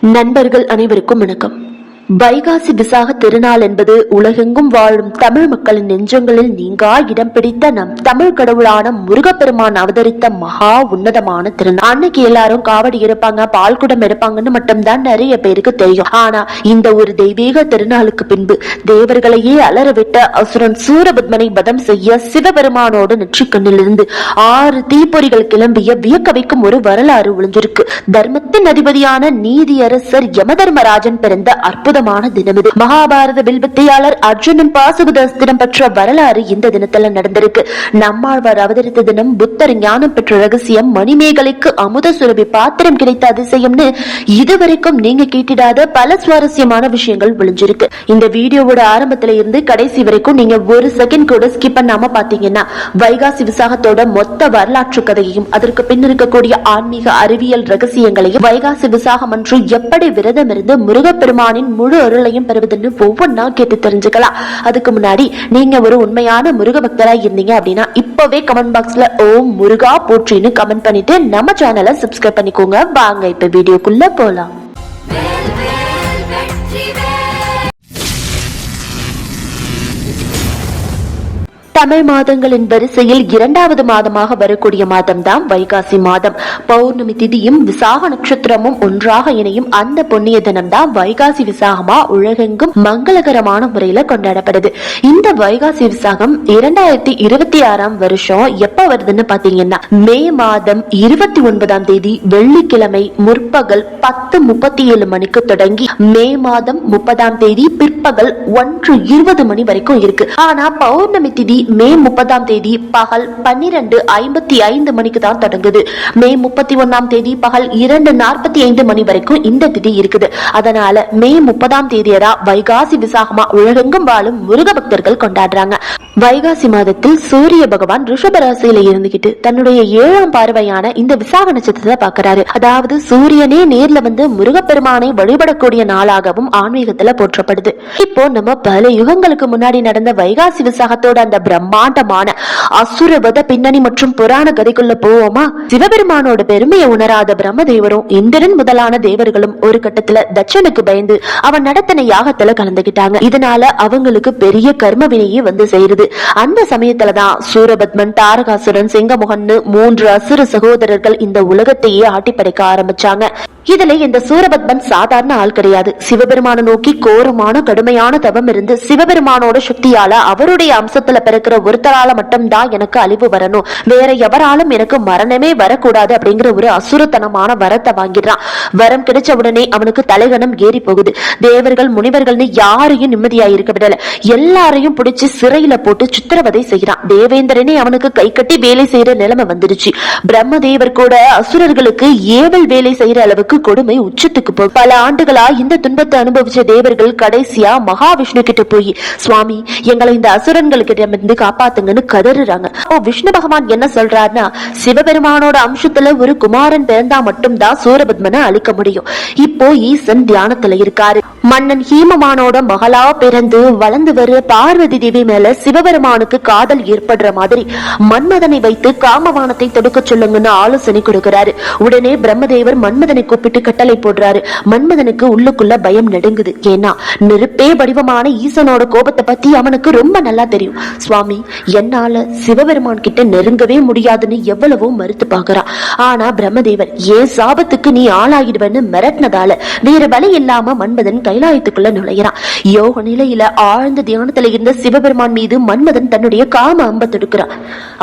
நண்பர்கள் அனைவருக்கும் வணக்கம். வைகாசி விசாக திருநாள் என்பது உலகெங்கும் வாழும் தமிழ் மக்களின் நெஞ்சங்களில் நீங்கா இடம் பிடித்த நம் தமிழ் கடவுளான முருகப்பெருமான் அவதரித்த மகா உன்னதமான திருநாள். அன்னைக்கு எல்லாரும் காவடி எடுப்பாங்க, பால்குடம் எடுப்பாங்கன்னு மட்டும்தான் நிறைய பேருக்கு தெரியும். ஆனா இந்த ஒரு தெய்வீக திருநாளுக்கு பின்பு தேவர்களையே அலறவிட்ட அசுரன் சூரபத்மனை வதம் செய்ய சிவபெருமானோட நெற்றிக்கண்ணிலிருந்து 6 தீப்பொறிகள் கிளம்பிய வியக்க வைக்கும் ஒரு வரலாறு ஒளிஞ்சிருக்கு. தர்மத்தின் அதிபதியான நீதியரசர் யமதர்மராஜன் பிறந்த அற்புத தினம் இது. மகாபாரத வில்வித்தையாளர் அர்ஜுனன் பாசுபதாஸ்திரம் பெற்ற வரலாறு இந்த தினத்துல நடந்திருக்கு. நம்மாழ்வார் அவதரித்த தினம் புத்தர் ஞானம் பெற்ற ரகசியம், மணிமேகலைக்கு அமுத சுரபி பாத்திரம் கிடைத்த அதிசயம்னு இதுவரைக்கும் நீங்க கேட்டிடாத பல சுவாரஸ்யமான விஷயங்கள் விழிஞ்சிருக்கு. இந்த வீடியோவோட ஆரம்பத்துல இருந்து கடைசி வரைக்கும் நீங்க ஒரு செகண்ட் கூட ஸ்கிப் பண்ணாம பாத்தீங்கன்னா வைகாசி விசாகத்தோட மொத்த வரலாற்று கதையையும் அதற்கு பின் இருக்கக்கூடிய ஆன்மீக அறிவியல் ரகசியங்களையும், வைகாசி விசாகம் அன்று எப்படி விரதம் இருந்து முருகப்பெருமானின் முழு அருளையும் பெறுவதுன்னு ஒவ்வொன்னா கேட்டு தெரிஞ்சுக்கலாம். அதுக்கு முன்னாடி நீங்க ஒரு உண்மையான முருக பக்தரா இருந்தீங்க அப்படின்னா இப்பவே கமெண்ட் பாக்ஸ்ல ஓம் முருகா போற்றின்னு கமெண்ட் பண்ணிட்டு நம்ம சேனலை சப்ஸ்கிரைப் பண்ணிக்கோங்க. வாங்க இப்ப வீடியோக்குள்ள போலாம். தமிழ் மாதங்களின் வரிசையில் 2வது மாதமாக வரக்கூடிய மாதம் தான் வைகாசி மாதம். பௌர்ணமி திதியும் விசாக நட்சத்திரமும் ஒன்றாக இணையும் அந்த புண்ணிய தினம் தான் வைகாசி விசாகமா உலகெங்கும் மங்களகரமான முறையில கொண்டாடப்படுது. இந்த வைகாசி விசாகம் 2026 வருஷம் எப்ப வருதுன்னு பாத்தீங்கன்னா மே மாதம் 29ஆம் தேதி வெள்ளிக்கிழமை முற்பகல் 10:37 மணிக்கு தொடங்கி மே மாதம் 30ஆம் தேதி பிற்பகல் 1:20 மணி வரைக்கும் இருக்கு. ஆனா பௌர்ணமி திதி மே 30ஆம் தேதி பகல் 12:55 மணிக்கு தான் தொடங்குது. மே 31ஆம் தேதி பகல் 2:45 மணி வரைக்கும் இந்த திதி இருக்குது. அதனால மே 30ஆம் தேதியதான் வைகாசி விசாகமா உலகெங்கும் வாழும் முருக பக்தர்கள் கொண்டாடுறாங்க. வைகாசி மாதத்தில் சூரிய பகவான் ரிஷபராசியில இருந்துகிட்டு தன்னுடைய 7ஆம் பார்வையான இந்த விசாக நட்சத்திரத்தை பாக்குறாரு. அதாவது சூரியனே நேர்ல வந்து முருகப்பெருமானை வழிபடக்கூடிய நாளாகவும் ஆன்மீகத்துல போற்றப்படுது. இப்போ நம்ம பல யுகங்களுக்கு முன்னாடி நடந்த வைகாசி விசாகத்தோட அந்த பிரம்மாண்டமான அசுரவத பின்னணி மற்றும் புராண கதைக்குள்ள போவோமா? சிவபெருமானோட பெருமையை உணராத பிரம்மதேவரும் இந்திரன் முதலான தேவர்களும் ஒரு கட்டத்துல தட்சனுக்கு பயந்து அவன் நடத்தின யாகத்துல கலந்துகிட்டாங்க. இதனால அவங்களுக்கு பெரிய கர்ம வினையே வந்து சேருது. அந்த சமயத்துலதான் சூரபத்மன், தாரகாசுரன், சிங்கமுகன்னு 3 அசுர சகோதரர்கள் இந்த உலகத்தையே ஆட்டி படைக்க ஆரம்பிச்சாங்க. இதுல இந்த சூரபத்மன் சாதாரண ஆள் கிடையாது. சிவபெருமான நோக்கி கோரமான கடுமையான தவம் இருந்து சிவபெருமானோட சக்தியால அவருடைய அம்சத்துல பிறக்கிற ஒருத்தரால மட்டும்தான் எனக்கு அழிவு வரணும், வேற எவராலும் எனக்கு மரணமே வரக்கூடாது அப்படிங்கிற ஒரு அசுரத்தனமான வரத்தை வாங்கிடுறான். வரம் கிடைச்ச உடனே அவனுக்கு தலைகணம் ஏறி போகுது. தேவர்கள் முனிவர்கள்னு யாரையும் நிம்மதியா இருக்க விடல. எல்லாரையும் பிடிச்சு சிறையில போட்டு சித்திரவதை செய்யறான். தேவேந்திரனே அவனுக்கு கை கட்டி வேலை செய்யற நிலைமை வந்துருச்சு. பிரம்மதேவர் கூட அசுரர்களுக்கு ஏவல் வேலை செய்யற அளவுக்கு கொடுமை உச்சத்துக்கு போய் பல ஆண்டுகளா இந்த துன்பத்தை அனுபவிச்ச தேவர்கள் கடைசியா மகாவிஷ்ணு கிட்ட போய், சுவாமி எங்களை இந்த அசுரன்கள் கிட்ட இருந்து காப்பாத்துங்கன்னு கதறுறாங்க. விஷ்ணு பகவான் என்ன சொல்றாருன்னா, சிவபெருமானோட அம்சத்துல ஒரு குமாரன் பிறந்தா மட்டும்தான் சூரபத்மனை அழிக்க முடியும். இப்போ ஈசன் தியானத்துல இருக்காரு. மன்னன் ஹீமமானோட மகளா பிறந்து வளர்ந்து வர பார்வதி தேவி மேல சிவபெருமானுக்கு காதல் ஏற்படுற மாதிரி மன்மதனை வைத்து காமவானத்தை தடுக்க சொல்லுங்கன்னு ஆலோசனை கொடுக்கிறாரு. உடனே பிரம்மதேவர் மன்மதனை கூப்பிட்டு கட்டளை போடுறாரு. மன்மதனுக்கு உள்ளுக்குள்ள பயம் நடுங்குது. ஏன்னா நெருப்பே வடிவமான ஈசனோட கோபத்தை பத்தி அவனுக்கு ரொம்ப நல்லா தெரியும். சுவாமி என்னால சிவபெருமான் கிட்ட நெருங்கவே முடியாதுன்னு எவ்வளவோ மறுத்து பாக்குறான். ஆனா பிரம்மதேவர் ஏன் சாபத்துக்கு நீ ஆளாகிடுவேன்னு மிரட்டினதால வேற வழி இல்லாம மன்மதன் கைலாயத்துக்குள்ள நுழைகிறான். யோக நிலையில ஆழ்ந்த தியானத்துல இருந்த சிவபெருமான் மீது மன்மதன் தன்னுடைய காம அம்பை தொடுக்கிறான்.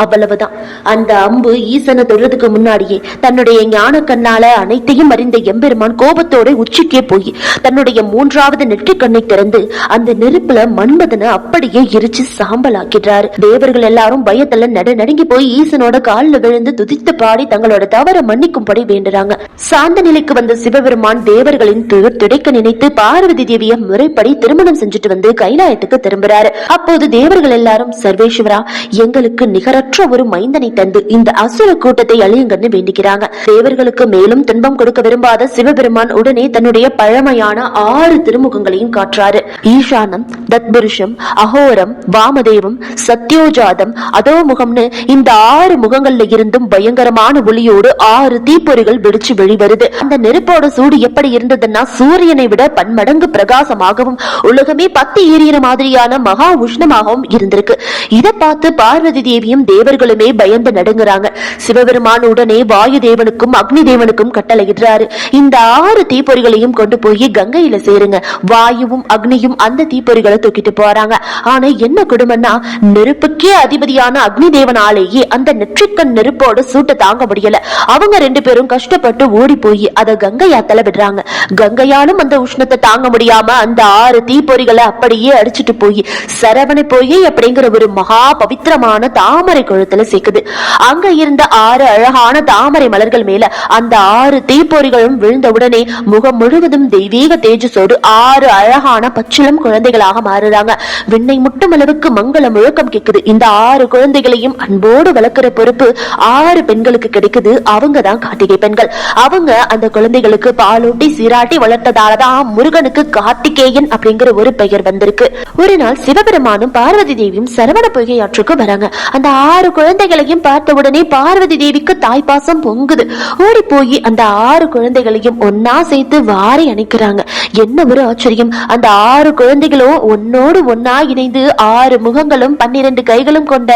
அவ்வளவுதான். அந்த அம்பு ஈசனை தொடுறதுக்கு முன்னாடியே தன்னுடைய ஞான கண்ணால அனைத்தையும் அறிந்த எம்பெருமான் கோபத்தோட உச்சிக்கே போய் தன்னுடைய 3வது நெற்றிக் கண்ணை திறந்து அந்த நெருப்புல மன்மதனை அப்படியே எரிச்சு சாம்பல் ஆக்கிடுறாரு. தேவர்கள் எல்லாரும் பயத்துல நடுங்கி போய் ஈசனோட காலில் விழுந்து துதித்து பாடி தங்களோட தவற மன்னிக்கும்படி வேண்டுறாங்க. சாந்த நிலைக்கு வந்த சிவபெருமான் தேவர்களின் துடைக்க நினைத்து பார்வதி தேவிய முறைப்படி திருமணம் செஞ்சுட்டு வந்து கைலாயத்துக்கு திரும்புறாரு. அப்போது தேவர்கள் எல்லாரும், சர்வேஸ்வரா எங்களுக்கு நிகரற்ற ஒரு மைந்தனை தந்து இந்த அசுர கூட்டத்தை அழியுங்கன்னு வேண்டிக்கிறாங்க. தேவர்களுக்கு மேலும் துன்பம் கொடுக்க விரும்பாத சிவபெருமான் உடனே தன்னுடைய பழமையான 6 திருமுகங்களையும் காற்றாரு. ஈசானம், தத்புருஷம், அகோரம், வாமதேவம், சத்யோஜாதம், அதோமுகம்னு இந்த 6 முகங்கள்ல இருந்தும் பயங்கரமான ஒளியோடு 6 தீப்பொறிகள் வெடிச்சு வெளிவருது. அந்த நெருப்போட சூடு எப்படி இருந்ததுன்னா சூரியனை விட பன்மடங்கு பிரகாசமாகவும் உலகமே பத்தி எரியிற மாதிரியான மகா உஷ்ணமாகவும் இருந்திருக்கு. இதை பார்த்து பார்வதி தேவியும் தேவர்களுமே பயந்து நடுங்குறாங்க. சிவபெருமான் உடனே வாயு தேவனுக்கும் அக்னி தேவனுக்கும் கட்டளையிடுறாரு, இந்த 6 தீப்பொறிகளையும் கொண்டு போய் கங்கையில சேருங்க. வாயுவும் அக்னியும் அந்த தீப்பொறிகளை தூக்கிட்டு போறாங்க. ஆனா என்ன கொடுமைன்னா, நெருப்புக்கே அதிபதியான அக்னி தேவனாலேயே அந்த நெற்றிக்கண் நெருப்போட சூட்டை தாங்க முடியல. அவங்க 2 பேரும் கஷ்டப்பட்டு ஓடி போய் அதை கங்கையாத்தல விடுறாங்க. கங்கையாலும் அந்த உஷ்ணத்தை தாங்க முடியாம அந்த 6 தீப்பொறிகளை அப்படியே அடிச்சுட்டு போய் சரவண போய் அப்படிங்கிற ஒரு மகா பவித்திரமான தாமரை குளத்துல சேர்க்குது. அங்க இருந்த 6 அழகான தாமரை மலர்கள் மேல அந்த 6 தீப்பொறிகளும் விழுந்தவுடனே முகம் முழுவதும் தெய்வீக தேஜஸோடு 6 அழகான பச்சிளம் குழந்தைகளாக மாறுறாங்க. விண்ணை முட்டும் அளவுக்கு மங்கள முழக்கம் கேக்குது. இந்த 6 குழந்தைகளையும் அன்போடு வளர்க்கிற பொறுப்பு 6 பெண்களுக்கு கிடைக்குது. அவங்க தான் கார்த்திகை பெண்கள். அவங்க அந்த குழந்தைகளுக்கு பாலூட்டி சீராட்டி வளர்த்ததாலதான் முருகனுக்கு கார்த்திகேயன் அப்படிங்கிற ஒரு பெயர் வந்திருக்கு. ஒரு நாள் சிவபெருமானும் பார்வதி தேவியும் சரவண பொய்கை ஆற்றுக்கு வராங்க. அந்த 6 குழந்தைகளையும் பார்த்த உடனே பார்வதி தேவிக்கு தாய்ப்பாசம் பொங்குது. ஓடி போய் அந்த 6 குழந்தைகளையும் ஒன்னா சேர்த்து வாரி அணைக்கிறாங்க. என்ன ஒரு ஆச்சரியம், அந்த 6 குழந்தைகளும் ஒன்னோடு ஒன்னா இணைந்து 6 முகங்களும் 12 கைகளும் கொண்ட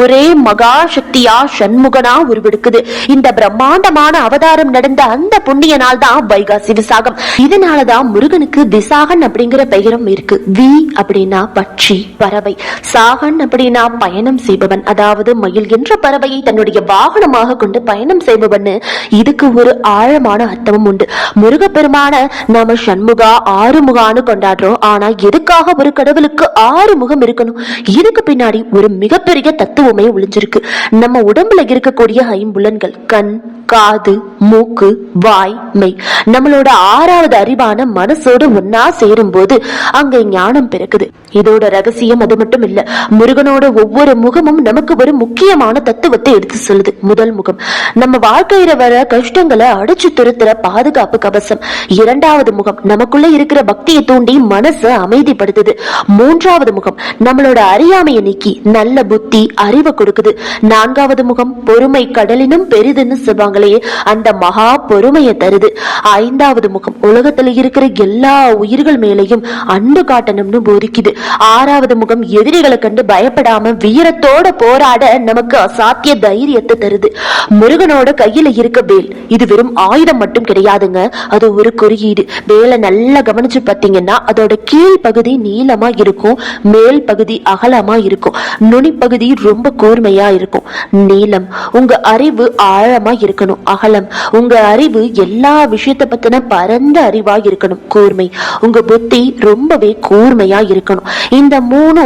ஒரே மகா சக்தியா சண்முகனா உருவெடுக்குது. இந்த பிரம்மாண்டமான அவதாரம் நடந்த அந்த புண்ணிய நாள் தான் வைகாசி விசாகம். இதனாலதான் முருகனுக்கு விசாகன் அப்படிங்கிற பெயரும் இருக்கு. வி அப்படின்னா பட்சி, பறவை. சாகன் அப்படின்னா பயணம் செய்பவன், அதாவது மயில் என்ற பறவையை தன்னுடைய வாகனமாக கொண்டு பயணம் செய்பவன். இதுக்கு ஒரு ஆழமான அர்த்தமும் உண்டு. முருகப்பெருமான நாம சண்முகா ஆறுமுகான்னு கொண்டாடுறோம். ஆனா எதுக்காக ஒரு கடவுளுக்கு 6 முகம் இருக்கணும்? இதுக்கு பின்னாடி ஒரு மிகப்பெரிய தத்துவமே ஒளிஞ்சிருக்கு. நம்ம உடம்புல இருக்கக்கூடிய 5 புலன்கள், கண், காது, மூக்கு, வாய், மெய், நம்மளோட 6வது அறிவான மனசோடு ஒன்னா சேரும் போது அங்க ஞானம் பிறக்குது. இதோட ரகசியம் அது மட்டும் இல்ல, முருகனோட ஒவ்வொரு முகமும் நமக்கு ஒரு முக்கியமான தத்துவத்தை எடுத்து சொல்லுது. முதல் முகம் நம்ம வாழ்க்கையில வர கஷ்டங்களை அடிச்சு துரத்துற பாதுகாப்பு கவசம். 2வது முகம் நமக்குள்ள இருக்கிற பக்தியை தூண்டி மனசை அமைதிப்படுத்துது. 3வது முகம் நம்மளோட அறியாமையை நீக்கி நல்ல புத்தி அறிவை கொடுக்குது. 4வது முகம் பொறுமை கடலினும் பெரிதுன்னு சொல்லுவாங்களே, அந்த மகா பொறுமையை தருது. 5வது முகம் உலகத்துல இருக்கிற எல்லா உயிர்கள் மேலையும் அன்பு காட்டணும்னு போதிக்குது. 6வது முகம் எதிரிகளை கண்டு பயப்படாம வீரத்தோட போராட நமக்கு அசாத்திய தைரியத்தை தருது. முருகனோட கையில இருக்க வேல் இது வெறும் ஆயுதம் மட்டும் கிடையாதுங்க, அது ஒரு குறியீடு. வேலை நல்லா கவனிச்சு பார்த்தீங்கன்னா அதோட கீழ் பகுதி நீளமா இருக்கும், மேல் பகுதி அகலமா இருக்கும், நுனிப்பகுதி ரொம்ப கூர்மையா இருக்கும். நீளம் உங்க அறிவு ஆழமா இருக்கணும், அகலம் உங்க அறிவு எல்லா விஷயத்தை பத்தின பரந்த அறிவா இருக்கணும், கூர்மை உங்க புத்தி ரொம்பவே கூர்மையா இருக்கணும். இந்த 3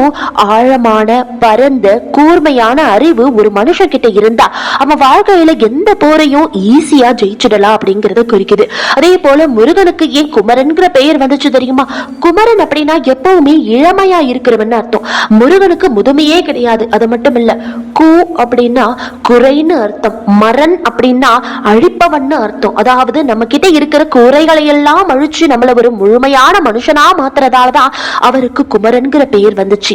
ஆழமான பரந்த கூர்மையான அறிவு ஒரு மனுஷன் கிட்ட இருந்தா அவன் வாழ்க்கையில எந்த போரையும் ஈஸியா ஜெயிச்சிடலாம் அப்படிங்கறத குறிக்குது. அதே போல முருகனுக்கு ஏன் குமரன்கிற பெயர் வந்துச்சு தெரியுமா? குமரன் அப்படின்னா எப்பவுமே இளமையா இருக்கிறவன் அர்த்தம். முருகனுக்கு முதுமையே கிடையாது. அது மட்டும் இல்ல, கு அப்படின்னா குறைன்னு அர்த்தம், மரன் அப்படின்னா அழிப்பவன் அர்த்தம். அதாவது நம்ம கிட்ட இருக்கிற குறைகளை எல்லாம் அழிச்சு நம்மள ஒரு முழுமையான மனுஷனா மாத்துறதாலதான் அவருக்கு குமரன்கிற பெயர் வந்துச்சு.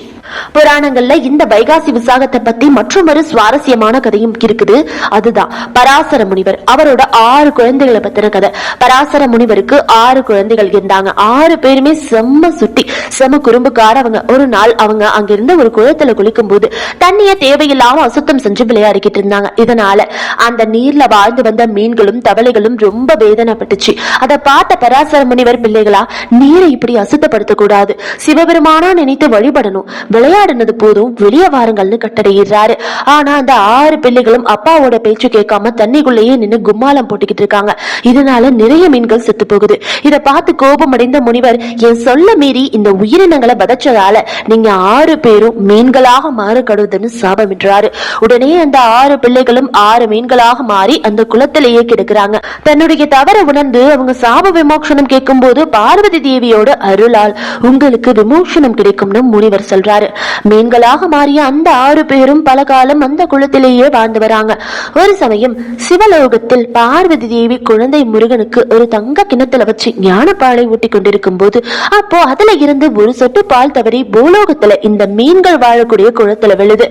புராணங்கள்ல இந்த வைகாசி விசாகத்தை பத்தி மற்றும் ஒரு சுவாரஸ்யமான கதையும் இருக்குது. அதுதான் பராசர முனிவர், அவரோட 6 குழந்தைகளை பத்தின கதை. பராசர முனிவருக்கு 6 குழந்தைகள் இருந்தாங்க. 6 பேருமே செம்ம சுட்டி, செம்ம குறும்புக்காரவங்க. ஒரு நாள் அவங்க அங்கிருந்த ஒரு குளத்துல குளிக்கும் போது தண்ணிய தேவையில்லாம அசுத்தம் செஞ்சு விளையாடிக்கிட்டு இருந்தாங்க. இதனால அந்த நீர்ல வாழ்ந்து வந்த மீன்களும் தவளைகளும் ரொம்ப வேதனைப்பட்டுச்சு. அதை பார்த்த பராசர முனிவர், பிள்ளைகளா நீரை இப்படி அசுத்தப்படுத்த கூடாது, சிவபெருமானா நினைத்து வழிபடணும், விளையாடுனது போதும் வெளியே வாருங்கள்னு கட்டளையிடுறாரு. ஆனா அந்த 6 பிள்ளைகளும் அப்பாவோட பேச்சு கேட்காம தண்ணிக்குள்ளேயே நின்று கும்மாலம் போட்டுக்கிட்டு இருக்காங்க. இதனால நிறைய மீன்கள் செத்து போகுது. இதை பார்த்து கோபம் அடைந்த முனிவர், என் சொல்ல மீறி இந்த உயிரினங்களை பதச்சதால நீங்க 6 பேரும் மீன்களாக மாறக்கடுதுன்னு சாபமிடுறாரு. உடனே அந்த 6 பிள்ளைகளும் 6 மீன்களாக மாறி அந்த குளத்திலேயே கிடக்குறாங்க. தன்னுடைய தவற உணர்ந்து அவங்க சாப விமோசனம் கேட்கும் போது பார்வதி தேவியோட அருளால் உங்களுக்கு விமோசனம் கிடைக்கும்னு முனிவர் சொல்றாரு. மீன்களாக மாறிய அந்த 6 பேரும் பல காலம் அந்த குளத்திலேயே வாழ்ந்து வராங்க. ஒரு சமயம் சிவலோகத்தில் பார்வதி தேவி குழந்தை முருகனுக்கு ஒரு தங்க கிணத்துல வச்சு ஞானப்பாலை ஊட்டி கொண்டிருக்கும் போது அப்போ அதுல இருந்து ஒரு சொட்டு பால் தவறி பூலோகத்துல இந்த மீன்கள் வாழக்கூடிய குளத்துல விழுது.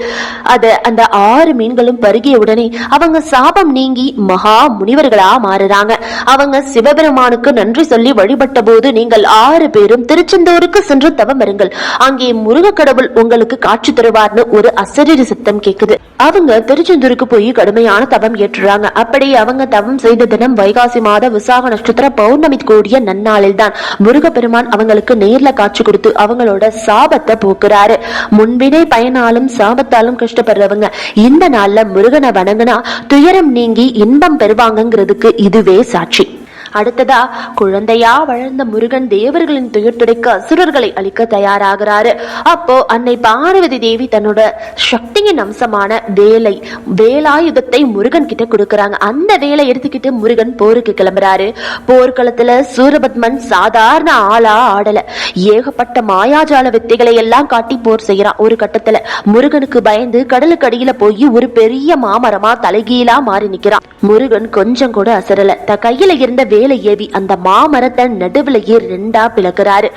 அந்த 6 மீன்களும் பருகிய உடனே அவங்க சாபம் நீங்கி மகா முனிவர்களா மாறுறாங்க. அவங்க சிவபெருமானுக்கு நன்றி சொல்லி வழிபட்ட போது நீங்கள் 6 பேரும் திருச்செந்தூருக்கு சென்று தவம் இருங்கள், அங்கே முருக கடவுள் உங்களுக்கு காட்சி தருவார்னு ஒரு அசரீரி சத்தம் கேக்குது. அவங்க திருச்செந்தூருக்கு போய் கடுமையான தவம் ஏற்றுறாங்க. அப்படி அவங்க தவம் செய்த தினம் வைகாசி மாத விசாக நட்சத்திர பௌர்ணமி கூடிய நன்னாளில் தான் முருகப்பெருமான் அவங்களுக்கு நேர்ல காட்சி கொடுத்து அவங்களோட சாபத்தை போக்குறாரு. முன்பினை பயனாலும் சாபத்தாலும் கஷ்டப்படுறவங்க இந்த நாள்ல முருகனை வணங்கினா துயரம் நீங்கி இன்பம் பெறுவாங்கிறதுக்கு இதுவே சாட்சி. அடுத்ததா குழந்தையா வளர்ந்த முருகன் தேவர்களின் துயர் துடைக்க அசுரர்களை அழிக்க தயாராகிறாரு. அப்போ அன்னை பார்வதி தேவி தன்னோட சக்தியின் அம்சமான வேலாயுதத்தை முருகன் கிட்ட கொடுக்கறாங்க. அந்த வேலை எடுத்துக்கிட்டு முருகன் போருக்கு கிளம்புறாரு. போர்க்களத்துல சூரபத்மன் சாதாரண ஆளா ஆடல, ஏகப்பட்ட மாயாஜால வித்தைகளை எல்லாம் காட்டி போர் செய்யறான். ஒரு கட்டத்துல முருகனுக்கு பயந்து கடலுக்கு அடியில போய் ஒரு பெரிய மாமரமா தலைகீழா மாறி நிக்கிறான். முருகன் கொஞ்சம் கூட அசரல. கையில இருந்த வேலை ஏவி அந்த மாமரத்தை நடுவிலேயே 2ஆ பிளக்குறாரு.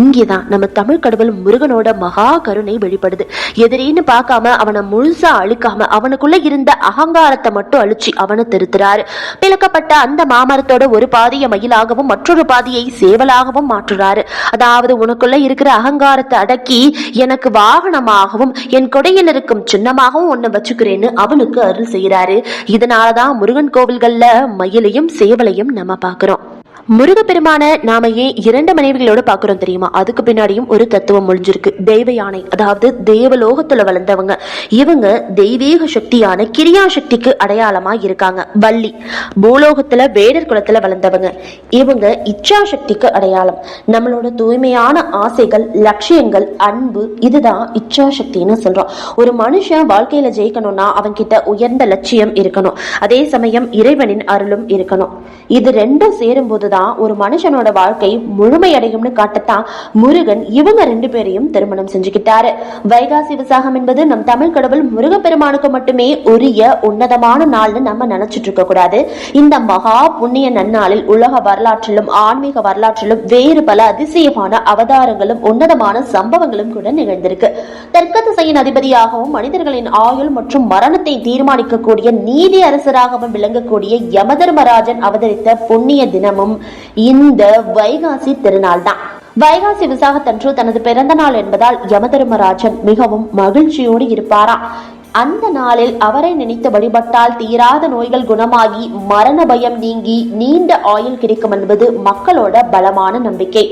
இங்கேதான் நம்ம தமிழ் கடவுள் முருகனோட மகா கருணை வெளிப்படுது. எதிரின்னு பார்க்காம அவனை முழுசா அழிக்காம அவனுக்குள்ள இருந்த அகங்காரத்தை மட்டும் அழிச்சு அவனை திருத்துறாரு. பிளக்கப்பட்ட அந்த மாமரத்தோட ஒரு பாதியை மயிலாகவும் மற்றொரு பாதியை சேவலாகவும் மாற்றுறாரு. அதாவது உனக்குள்ள இருக்கிற அகங்காரத்தை அடக்கி எனக்கு வாகனமாகவும் என் கொடையில் இருக்கும் சின்னமாகவும் ஒன்ன வச்சுக்கிறேன்னு அவனுக்கு அருள் செய்யறாரு. இதனாலதான் முருகன் கோவில்கள்ல மயிலையும் சேவலையும் நம்ம பாக்குறோம். முருகப்பெருமான நாம ஏன் 2 மனைவிகளோட பாக்குறோம் தெரியுமா? அதுக்கு பின்னாடியும் ஒரு தத்துவம் ஒளிஞ்சிருக்கு. தெய்வ யானை, அதாவது தேவலோகத்துல வளர்ந்தவங்க. இவங்க தெய்வீக சக்தியான கிரியா சக்திக்கு அடையாளமா இருக்காங்க. வள்ளி பூலோகத்துல வேடர் குலத்துல வளர்ந்தவங்க. இவங்க இச்சா சக்திக்கு அடையாளம். நம்மளோட தூய்மையான ஆசைகள், லட்சியங்கள், அன்பு, இதுதான் இச்சா சக்தின்னு சொல்றோம். ஒரு மனுஷன் வாழ்க்கையில ஜெயிக்கணும்னா அவன்கிட்ட உயர்ந்த லட்சியம் இருக்கணும், அதே சமயம் இறைவனின் அருளும் இருக்கணும். இது 2ம் சேரும் போதுதான் ஒரு மனுஷனோட வாழ்க்கை முழுமையடையும்னு காட்டத்தான் முருகன் இவங்க 2 பேரையும் திருமணம் செஞ்சுக்கிட்டாரு. வைகாசி விசாகம் என்பது நம் தமிழ் கடவுள் முருகப்பெருமானுக்கு மட்டுமே உரிய உன்னதமான நாள்னு நம்ம நினைச்சிட்டு இருக்க கூடாது. இந்த மகா புண்ணிய நன்னாளில் உலக வரலாற்றிலும் ஆன்மீக வரலாற்றிலும் வேறு பல அதிசயமான அவதாரங்களும் உன்னதமான சம்பவங்களும் கூட நிகழ்ந்திருக்கு. தர்க்க திசையின் அதிபதியாகவும் மனிதர்களின் ஆயுள் மற்றும் மரணத்தை தீர்மானிக்கக்கூடிய நீதி அரசராகவும் விளங்கக்கூடிய யமதர்மராஜன் அவதரித்த புண்ணிய தினமும் இந்த வைகாசி திருநாள் தான். வைகாசி விசாகத்தன்று தனது பிறந்த நாள் என்பதால் யமதர்மராஜன் மிகவும் மகிழ்ச்சியோடு இருப்பாராம். அந்த நாளில் அவரை நினைத்து வழிபட்டால் தீராத நோய்கள் குணமாகி மரண பயம் நீங்கி நீண்ட ஆயுள் கிடைக்கும் என்பது மக்களோட பலமான நம்பிக்கை.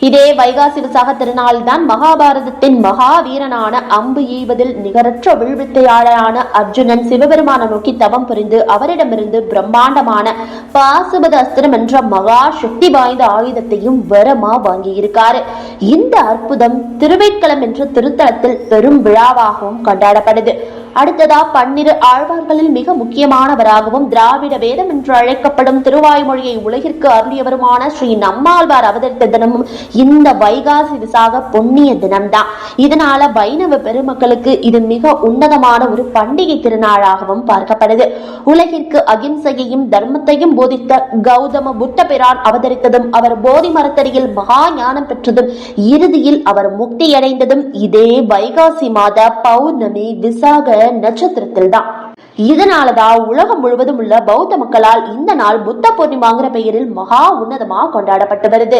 இதே வைகாசி விசாக திருநாள் தான் மகாபாரதத்தின் மகாவீரனான அம்பு ஈவதில் நிகரற்ற வில்வித்தையாளரான அர்ஜுனன் சிவபெருமான நோக்கி தவம் புரிந்து அவரிடமிருந்து பிரம்மாண்டமான பாசுபத அஸ்திரம் என்ற மகா சக்தி வாய்ந்த ஆயுதத்தையும் வரமா வாங்கியிருக்காரு. இந்த அற்புதம் திருவேட்களம் என்ற திருத்தலத்தில் பெரும் விழாவாகவும் கொண்டாடப்படுது. அடுத்ததா 12 ஆழ்வார்களில் மிக முக்கியமானவராகவும் திராவிட வேதம் என்று அழைக்கப்படும் திருவாய்மொழியை உலகிற்கு அருளியவருமான ஸ்ரீ நம்மாழ்வார் அவதரித்த தினமும் இந்த வைகாசி விசாக புண்ணிய தினம்தான். இதனால வைணவ பெருமக்களுக்கு இது மிக உன்னதமான ஒரு பண்டிகை திருநாளாகவும் பார்க்கப்படுது. உலகிற்கு அகிம்சையையும் தர்மத்தையும் போதித்த கௌதம புத்த பிரான் அவதரித்ததும் அவர் போதி மரத்தடியில் மகா ஞானம் பெற்றதும் இறுதியில் அவர் முக்தியடைந்ததும் இதே வைகாசி மாத பௌர்ணமி விசாக நட்சத்திரத்தில் தான். இதனாலதான் உலகம் முழுவதும் உள்ள பௌத்த மக்களால் இந்த நாள் புத்த பூர்ணிமாங்கிற பெயரில் மகா உன்னதமா கொண்டாடப்பட்டு வருது.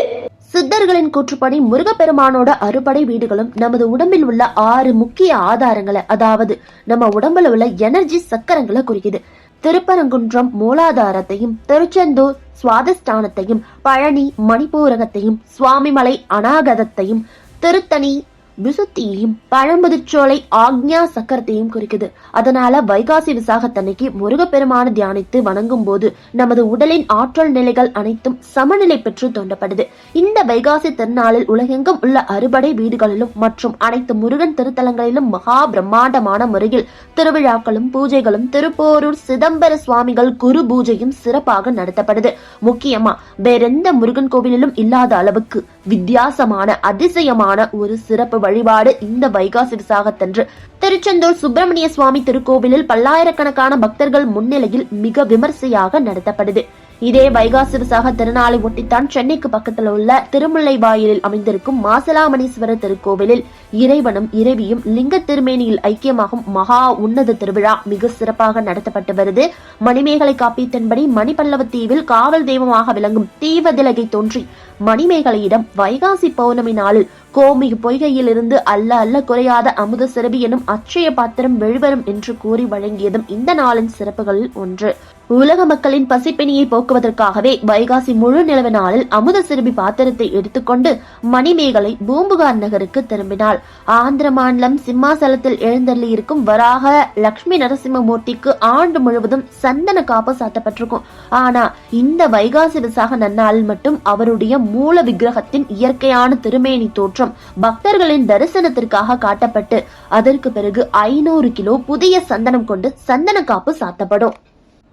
சித்தர்களின் கூற்றுப்படி முருகப்பெருமானோட அறுபடை வீடுகளும் நமது உடம்பில் உள்ள 6 முக்கிய ஆதாரங்களை, அதாவது நம்ம உடம்புல உள்ள எனர்ஜி சக்கரங்களை குறிக்குது. திருப்பரங்குன்றம் மூலாதாரத்தையும், திருச்செந்தூர் சுவாதிஷ்டானத்தையும், பழனி மணிப்பூரகத்தையும், சுவாமிமலை அநாகதத்தையும், திருத்தணி விசுத்தியையும், பழம்புதுச்சோலை ஆக்ஞா சக்கரத்தையும் குறிக்குது. அதனால வைகாசி விசாகத்தன்னைக்கு முருகப்பெருமான தியானித்து வணங்கும் போது நமது உடலின் ஆற்றல் நிலைகள் அனைத்தும் சமநிலை பெற்று தோண்டப்படுது. இந்த வைகாசி திருநாளில் உலகெங்கும் உள்ள அறுபடை வீடுகளிலும் மற்றும் அனைத்து முருகன் திருத்தலங்களிலும் மகா பிரம்மாண்டமான முறையில் திருவிழாக்களும் பூஜைகளும் திருப்போரூர் சிதம்பர சுவாமிகள் குரு பூஜையும் சிறப்பாக நடத்தப்படுது. முக்கியமா வேறெந்த முருகன் கோவிலிலும் இல்லாத அளவுக்கு வித்தியாசமான அதிசயமான ஒரு சிறப்பு வழிபாடு இந்த வைகாசி விசாகத்தன்று திருச்செந்தூர் சுப்பிரமணிய சுவாமி திருக்கோவிலில் பல்லாயிரக்கணக்கான பக்தர்கள் முன்னிலையில் மிக விமர்சையாக நடத்தப்படுது. இதே வைகாசி விசாக திருநாளை ஒட்டித்தான் சென்னைக்கு பக்கத்தில் உள்ள திருமுல்லை வாயிலில் அமைந்திருக்கும் மாசலாமணீஸ்வரர் திருக்கோவிலில் இறைவனும் இறைவியும் லிங்க திருமேனியில் ஐக்கியமாகும் மகா உன்னத திருவிழா மிக சிறப்பாக நடத்தப்பட்டு வருது. மணிமேகலை காப்பியத்தின்படி மணிப்பல்லவ தீவில் காவல் தெய்வமாக விளங்கும் தீவதிலகை தோன்றி மணிமேகலையிடம் வைகாசி பௌர்ணமி நாளில் கோமிகு பொய்கையில் இருந்து அல்ல அல்ல குறையாத அமுத சிறவி எனும் அச்சய பாத்திரம் வெளிவரும் என்று கூறி வழங்கியதும் இந்த நாளின் சிறப்புகளில் ஒன்று. உலக மக்களின் பசிப்பிணியை போக்குவதற்காகவே வைகாசி முழு நிலவு நாளில் அமுத சிறுபி பாத்திரத்தை எடுத்துக்கொண்டு மணிமேகலை பூம்புகார் நகருக்கு திரும்பினாள். ஆந்திர மாநிலம் சிம்மாசலத்தில் எழுந்தள்ளி இருக்கும் வராக லட்சுமி நரசிம்மமூர்த்திக்கு ஆண்டு முழுவதும் சந்தன காப்பு சாத்தப்பட்டிருக்கும். ஆனா இந்த வைகாசி விசாக நன்னாளில் மட்டும் அவருடைய மூல விக்கிரகத்தின் இயற்கையான திருமேனி தோற்றம் பக்தர்களின் தரிசனத்திற்காக காட்டப்பட்டு அதற்கு பிறகு 500 கிலோ புதிய சந்தனம் கொண்டு சந்தன காப்பு சாத்தப்படும்.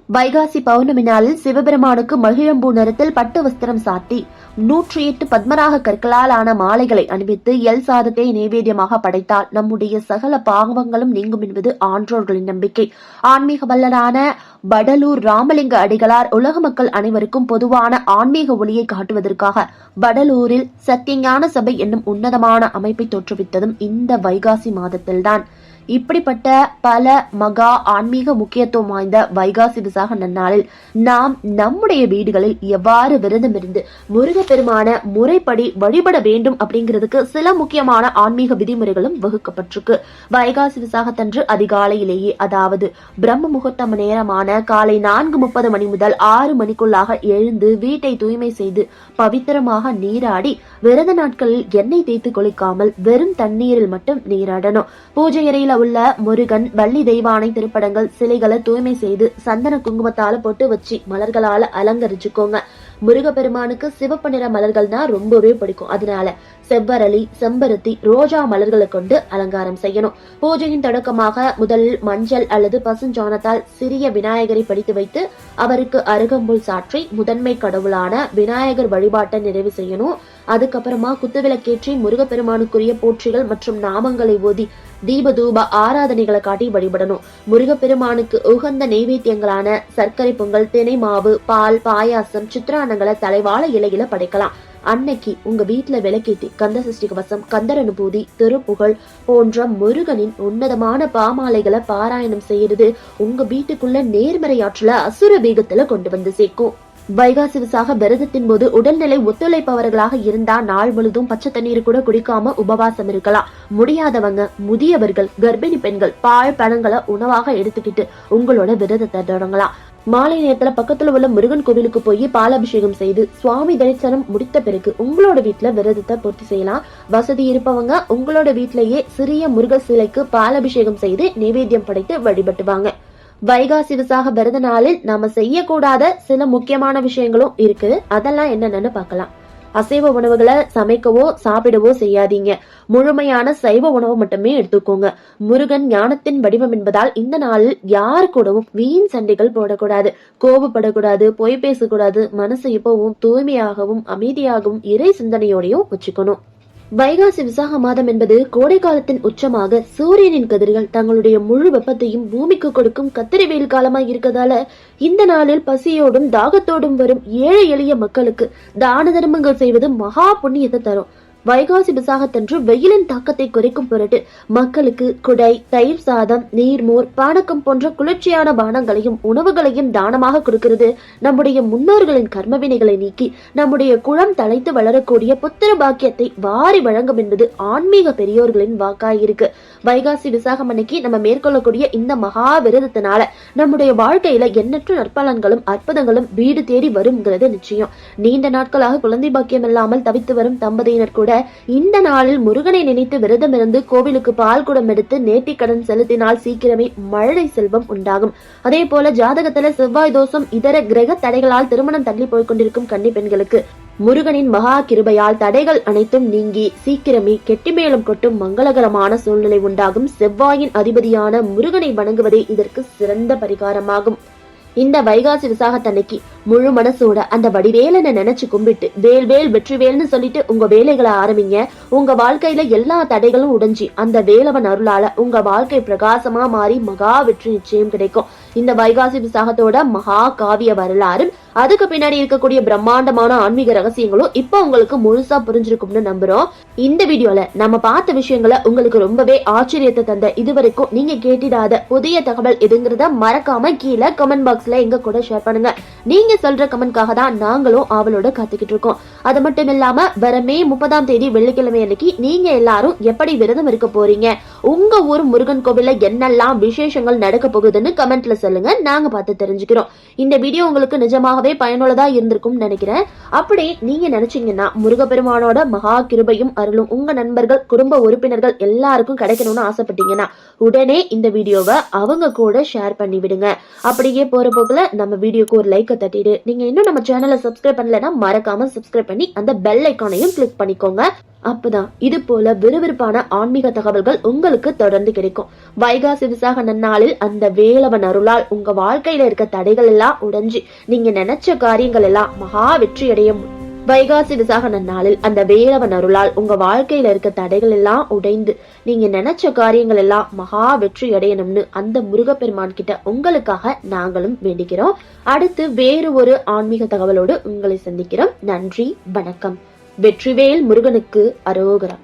வைகாசி பௌர்ணமி நாளில் சிவபெருமானுக்கு மகிழம்பூ நிறத்தில் பட்டு வஸ்திரம் சாத்தி 108 பத்மராக கற்களால் ஆன மாலைகளை அணிவித்து எல் சாதத்தை நைவேத்தியமாக படைத்தால் நம்முடைய சகல பாவங்களும் நீங்கும் என்பது ஆன்றோர்களின் நம்பிக்கை. ஆன்மீக வல்லரான வடலூர் ராமலிங்க அடிகளார் உலக மக்கள் அனைவருக்கும் பொதுவான ஆன்மீக ஒளியை காட்டுவதற்காக வடலூரில் சத்தியஞான சபை என்னும் உன்னதமான அமைப்பை தோற்றுவித்ததும் இந்த வைகாசி மாதத்தில்தான். இப்படிப்பட்ட பல மகா ஆன்மீக முக்கியத்துவம் வாய்ந்த வைகாசி விசாக நன்னாளில் நாம் நம்முடைய வீடுகளில் எவ்வாறு விரதம் இருந்து முருகப்பெருமான முறைப்படி வழிபட வேண்டும் அப்படிங்கிறதுக்கு சில முக்கியமான ஆன்மீக விதிமுறைகளும் வகுக்கப்பட்டிருக்கு. வைகாசி விசாகத்தன்று அதிகாலையிலேயே, அதாவது பிரம்ம முகூர்த்தம் நேரமான காலை 4:30 மணி முதல் 6 மணிக்குள்ளாக எழுந்து வீட்டை தூய்மை செய்து பவித்திரமாக நீராடி விரத நாட்களில் எண்ணெய் தேய்த்து குளிக்காமல் வெறும் தண்ணீரில் மட்டும் நீராடணும். பூஜை அறையில உள்ள முருகன் வள்ளி தெய்வானை திருப்படங்கள் சிலைகளை தூய்மை செய்து சந்தன குங்குமத்தால பொட்டு வச்சு மலர்களால அலங்கரிச்சுக்கோங்க. முருகப்பெருமானுக்கு சிவப்பு நிற மலர்கள் தான் ரொம்பவே பிடிக்கும். அதனால செவ்வரளி, செம்பருத்தி, ரோஜா மலர்களை கொண்டு அலங்காரம் செய்யணும். பூஜையின் தொடக்கமாக முதலில் மஞ்சள் அல்லது பசுஞ்சாணத்தால் சிறிய விநாயகரை படித்து வைத்து அவருக்கு அருகம்புல் சாற்றி முதன்மை கடவுளான விநாயகர் வழிபாட்டை நிறைவு செய்யணும். அதுக்கப்புறமா குத்துவிளக்கேற்றி முருகப்பெருமானுக்குரிய போற்றிகள் மற்றும் நாமங்களை ஓதி தீப தூப ஆராதனைகளை காட்டி வழிபடணும். முருகப்பெருமானுக்கு உகந்த நைவேத்தியங்களான சர்க்கரை பொங்கல், தினை மாவு, பால், பாயாசம், சித்திரானங்களை தலைவாழ இலையில படைக்கலாம். அன்னைக்கு உங்க வீட்டுல விளக்கேத்தி கந்த சஷ்டி கவசம், கந்தர் அனுபூதி, திருப்புகழ் போன்ற முருகனின் உன்னதமான பாமாலைகளை பாராயணம் செய்யறது உங்க வீட்டுக்குள்ள நேர்மறையாற்றுல அசுர வேகத்துல கொண்டு வந்து சேர்க்கும். வைகாசி விசாக விரதத்தின் போது உடல்நிலை ஒத்துழைப்பவர்களாக இருந்தா நாள் முழுதும் பச்சை தண்ணீர் கூட குடிக்காம உபவாசம் இருக்கலாம். முடியாதவங்க, முதியவர்கள், கர்ப்பிணி பெண்கள் பால் பழங்களை உணவாக எடுத்துக்கிட்டு உங்களோட விரதத்தை தொடங்கலாம். மாலை நேரத்துல பக்கத்துல உள்ள முருகன் கோவிலுக்கு போய் பாலாபிஷேகம் செய்து சுவாமி தரிசனம் முடித்த பிறகு உங்களோட வீட்டுல விரதத்தை பூர்த்தி செய்யலாம். வசதி இருப்பவங்க உங்களோட வீட்டிலேயே சிறிய முருகர் சிலைக்கு பாலாபிஷேகம் செய்து நைவேத்தியம் படைத்து வழிபட்டுவாங்க. வைகாசி விசாக விரத நாளில் நாம செய்யக்கூடாத சில முக்கியமான விஷயங்களும் இருக்கு. அதெல்லாம் என்னென்னு பார்க்கலாம். அசைவ உணவுகளை சமைக்கவோ சாப்பிடவோ செய்யாதீங்க. முழுமையான சைவ உணவு மட்டுமே எடுத்துக்கோங்க. முருகன் ஞானத்தின் வடிவம் என்பதால் இந்த நாளில் யார் கூடவும் வீண் சண்டைகள் போடக்கூடாது, கோபப்படக்கூடாது, பொய் பேசக்கூடாது. மனசை எப்பவும் தூய்மையாகவும் அமைதியாகவும் இறை சிந்தனையோடையும் வச்சுக்கணும். வைகாசி விசாக மாதம் என்பது கோடை காலத்தின் உச்சமாக சூரியனின் கதிர்கள் தங்களுடைய முழு வெப்பத்தையும் பூமிக்கு கொடுக்கும் கத்திரி வெயில் காலமாய் இருக்கதால இந்த நாளில் பசியோடும் தாகத்தோடும் வரும் ஏழை எளிய மக்களுக்கு தான தர்மங்கள் செய்வது மகா புண்ணியத்தை தரும். வைகாசி விசாகத்தன்று வெயிலின் தாக்கத்தை குறைக்கும் பொருட்டு மக்களுக்கு குடை, தயிர் சாதம், நீர்மோர், பானக்கம் போன்ற குளிர்ச்சியான பானங்களையும் உணவுகளையும் தானமாக கொடுக்கிறது நம்முடைய முன்னோர்களின் கர்மவினைகளை நீக்கி நம்முடைய குளம் தலைத்து வளரக்கூடிய புத்திர பாக்கியத்தை வாரி வழங்கும் என்பது ஆன்மீக பெரியோர்களின் வாக்காயிருக்கு. வைகாசி விசாகம் அன்னைக்கு நம்ம மேற்கொள்ளக்கூடிய இந்த மகா விரதத்தினால நம்முடைய வாழ்க்கையில எண்ணற்ற நற்பலன்களும் அற்புதங்களும் வீடு தேடி வருங்கிறது நிச்சயம். நீண்ட நாட்களாக குழந்தை பாக்கியம் இல்லாமல் தவித்து வரும் தம்பதியினர் கூட இந்த நாளில் முருகனை நினைத்து விரதம் இருந்து கோவிலுக்கு பால் குடம் எடுத்து நேர்த்திக்கடன் செலுத்தினால் சீக்கிரமே மழை செல்வம் உண்டாகும். அதே போல ஜாதகத்துல செவ்வாய் தோஷம், இதர கிரக தடைகளால் திருமணம் தள்ளி போய்கொண்டிருக்கும் கன்னி பெண்களுக்கு முருகனின் மகா கிருபையால் தடைகள் அனைத்தும் நீங்கி சீக்கிரமே கெட்டிமேளம் கொட்டும் மங்களகரமான சூழ்நிலை உண்டாகும். செவ்வாயின் அதிபதியான முருகனை வணங்குவதே இதற்கு சிறந்த பரிகாரமாகும். இந்த வைகாசி விசாகத்தன்னைக்கு முழு மனசோட அந்த வடிவேலனை நினைச்சு கும்பிட்டு வேல் வெற்றிவேல்னு சொல்லிட்டு உங்க வேலைகளை ஆரம்பிங்க. உங்க வாழ்க்கையில எல்லா தடைகளும் உடைஞ்சி அந்த வேலவன் அருளால உங்க வாழ்க்கை பிரகாசமா மாறி மகா வெற்றி நிச்சயம் கிடைக்கும். இந்த வைகாசி விசாகத்தோட மகா காவிய வரலாறு, அதுக்கு பின்னாடி இருக்கக்கூடிய பிரம்மாண்டமான ஆன்மீக ரகசியங்களும் இப்ப உங்களுக்கு முழுசா புரிஞ்சிருக்கும்னு நம்புறோம். இந்த வீடியோல நம்ம பார்த்த விஷயங்களை உங்களுக்கு ரொம்பவே ஆச்சரியத்தை தந்த, இதுவரைக்கும் நீங்க கேட்டிடாத புதிய தகவல் எதுங்கிறத மறக்காம கீழே கமெண்ட் பாக்ஸ்ல எங்க கூட ஷேர் பண்ணுங்க. நீங்க சொல்ற கமெண்ட்காக தான் நாங்களும் அவளோட காத்துக்கிட்டு இருக்கோம். அது மட்டும் இல்லாம வர மே 30 வெள்ளிக்கிழமை அன்னைக்கு நீங்க எல்லாரும் எப்படி விரதம் இருக்க போறீங்க, உங்க ஊர் முருகன் கோவில்ல என்னெல்லாம் விசேஷங்கள் நடக்க போகுதுன்னு கமெண்ட்ல சொல்லுங்க, நாங்க பார்த்து தெரிஞ்சுக்கிறோம். இந்த வீடியோ உங்களுக்கு நிஜமாகவே பயனுள்ளதா இருந்திருக்கும் நினைக்கிறேன். அப்படி நீங்க நினைச்சீங்கன்னா முருகப்பெருமானோட மகா கிருபையும் அருளும் உங்க நண்பர்கள் குடும்ப உறுப்பினர்கள் எல்லாருக்கும் கிடைக்கணும்னு ஆசைப்பட்டீங்கன்னா உடனே இந்த வீடியோவை அவங்க கூட ஷேர் பண்ணி விடுங்க. அப்படியே போற போக்குல நம்ம வீடியோக்கு ஒரு லைக் தட்டிடு. நீங்க இன்னும் நம்ம சேனலை சப்ஸ்கிரைப் பண்ணலன்னா மறக்காம சப்ஸ்கிரைப் பண்ணி அந்த பெல் ஐக்கானையும் கிளிக் பண்ணிக்கோங்க. அப்பதான் இது போல விறுவிறுப்பான ஆன்மீக தகவல்கள் உங்களுக்கு தொடர்ந்து கிடைக்கும். வைகாசி விசாக நன்னாளில் அந்த வேலவன் அருளால் உங்க வாழ்க்கையில இருக்க தடைகள் எல்லாம் உடைஞ்சு நீங்க நினைச்ச காரியங்கள் எல்லாம் மகா வெற்றி அடையும். வைகாசி விசாக நன்னாளில் அந்த வேலவன் அருளால் உங்க வாழ்க்கையில இருக்க தடைகள் எல்லாம் உடைந்து நீங்க நினைச்ச காரியங்கள் எல்லாம் மகா வெற்றி அடையணும்னு அந்த முருகப்பெருமான் கிட்ட உங்களுக்காக நாங்களும் வேண்டிக்கிறோம். அடுத்து வேறு ஒரு ஆன்மீக தகவலோடு உங்களை சந்திக்கிறோம். நன்றி, வணக்கம். வெற்றிவேல் முருகனுக்கு அரோகரா.